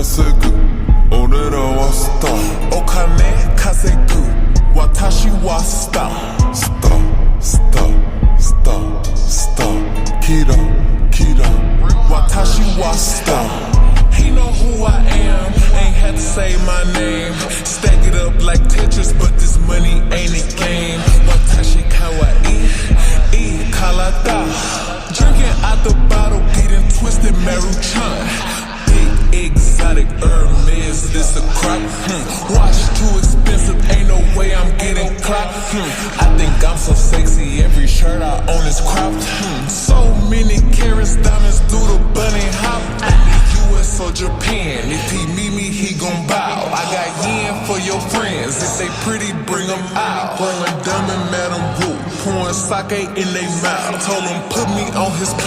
稼ぐ俺らはスターお金稼ぐ私はスタースタースタースタースターキラキラ私はスター He know who I am, ain't had to say my name. Stack it up like Tetris, but this money ain't a game. Watashi kawaii, kalata. Drinking out the bottle, getting twisted, Maruchan. Big exotic Hermes, this a crop. Watch too expensive, ain't no way I'm getting clocked. I think I'm so sexy, every shirt I own is cropped. So many carats, diamonds through the bunny hop. US or Japan, if he meet me, he gon' bow. I got yen for your friends, if they pretty, bring them out. Blowing dumb and Madam Woo, pouring sake in they mouth. Told him put me on his plate.